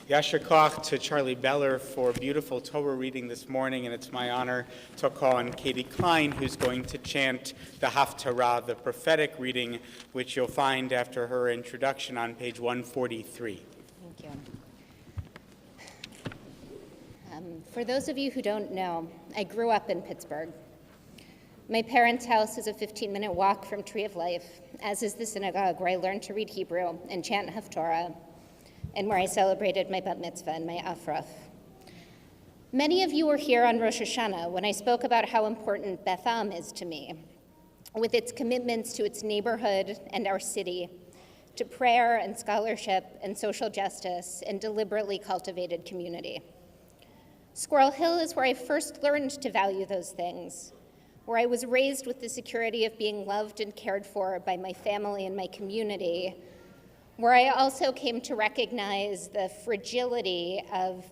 Yasher Koch to Charlie Beller for beautiful Torah reading this morning, and it's my honor to call on Katie Kline, who's going to chant the Haftarah, the prophetic reading, which you'll find after her introduction on page 143. Thank you. For those of you who don't know, I grew up in Pittsburgh. My parents' house is a 15-minute walk from Tree of Life, as is the synagogue where I learned to read Hebrew and chant Haftarah, and where I celebrated my bat mitzvah and my afraf. Many of you were here on Rosh Hashanah when I spoke about how important Beth Am is to me, with its commitments to its neighborhood and our city, to prayer and scholarship and social justice and deliberately cultivated community. Squirrel Hill is where I first learned to value those things, where I was raised with the security of being loved and cared for by my family and my community, where I also came to recognize the fragility of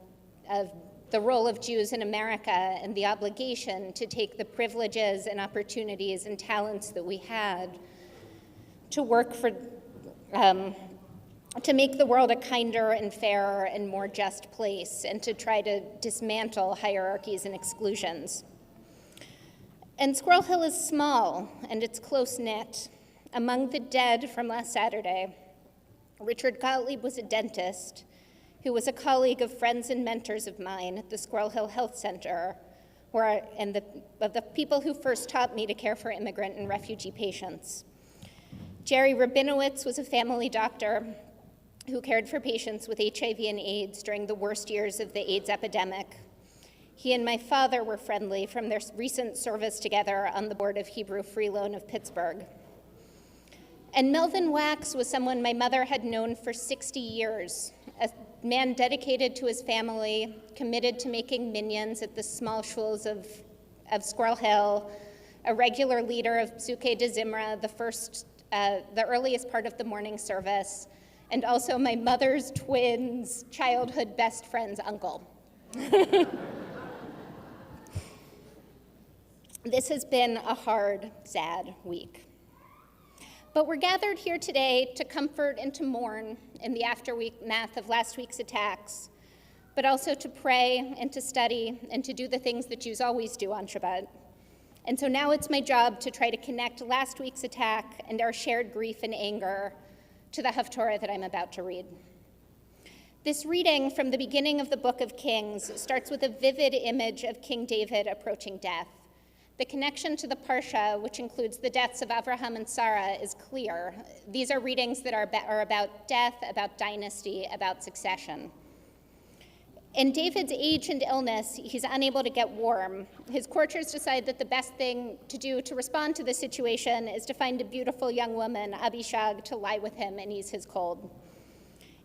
the role of Jews in America and the obligation to take the privileges and opportunities and talents that we had to work for, to make the world a kinder and fairer and more just place, and to try to dismantle hierarchies and exclusions. And Squirrel Hill is small, and it's close-knit. Among the dead from last Saturday, Richard Gottlieb was a dentist who was a colleague of friends and mentors of mine at the Squirrel Hill Health Center, of the people who first taught me to care for immigrant and refugee patients. Jerry Rabinowitz was a family doctor who cared for patients with HIV and AIDS during the worst years of the AIDS epidemic. He and my father were friendly from their recent service together on the board of Hebrew Free Loan of Pittsburgh. And Melvin Wax was someone my mother had known for 60 years, a man dedicated to his family, committed to making minyans at the small shuls of Squirrel Hill, a regular leader of Psuke de Zimra, the earliest part of the morning service, and also my mother's twin's childhood best friend's uncle. This has been a hard, sad week. But we're gathered here today to comfort and to mourn in the aftermath of last week's attacks, but also to pray and to study and to do the things that Jews always do on Shabbat. And so now it's my job to try to connect last week's attack and our shared grief and anger to the Haftarah that I'm about to read. This reading from the beginning of the book of Kings starts with a vivid image of King David approaching death. The connection to the Parsha, which includes the deaths of Abraham and Sarah, is clear. These are readings that are about death, about dynasty, about succession. In David's age and illness, he's unable to get warm. His courtiers decide that the best thing to do to respond to this situation is to find a beautiful young woman, Abishag, to lie with him and ease his cold.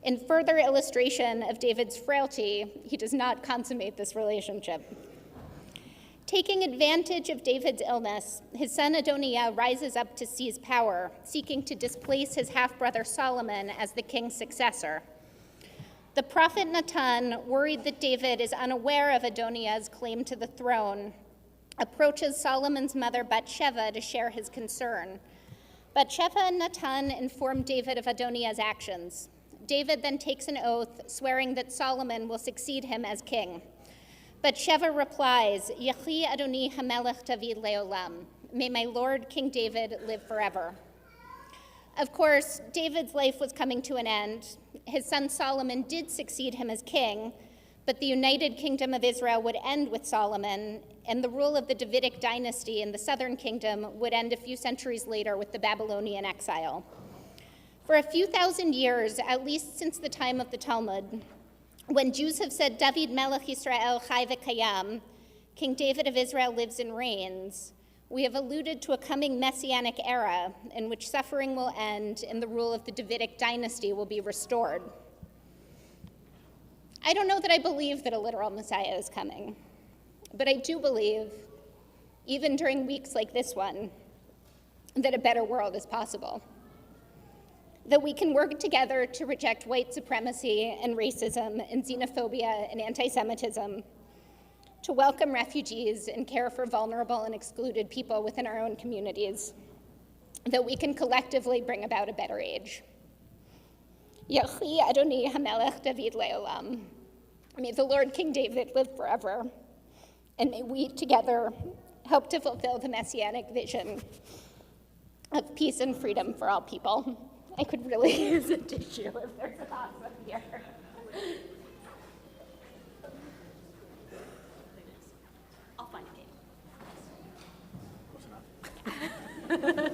In further illustration of David's frailty, he does not consummate this relationship. Taking advantage of David's illness, his son Adoniah rises up to seize power, seeking to displace his half-brother Solomon as the king's successor. The prophet Natan, worried that David is unaware of Adoniah's claim to the throne, approaches Solomon's mother Bathsheba to share his concern. Bathsheba and Natan inform David of Adoniah's actions. David then takes an oath, swearing that Solomon will succeed him as king. Bathsheba replies, Yechi Adoni Hamelech David Leolam. May my lord King David live forever. Of course, David's life was coming to an end. His son Solomon did succeed him as king, but the united kingdom of Israel would end with Solomon, and the rule of the Davidic dynasty in the southern kingdom would end a few centuries later with the Babylonian exile. For a few thousand years, at least since the time of the Talmud, when Jews have said, David Melech Yisrael Chai V'Kayam, King David of Israel lives and reigns, we have alluded to a coming messianic era in which suffering will end and the rule of the Davidic dynasty will be restored. I don't know that I believe that a literal Messiah is coming, but I do believe, even during weeks like this one, that a better world is possible. That we can work together to reject white supremacy and racism and xenophobia and anti-Semitism, to welcome refugees and care for vulnerable and excluded people within our own communities, that we can collectively bring about a better age. Yechi Adoni HaMelech David Le'olam. May the Lord King David live forever, and may we together help to fulfill the messianic vision of peace and freedom for all people. I could really use a tissue if there's a box up here. I'll find it, Katie.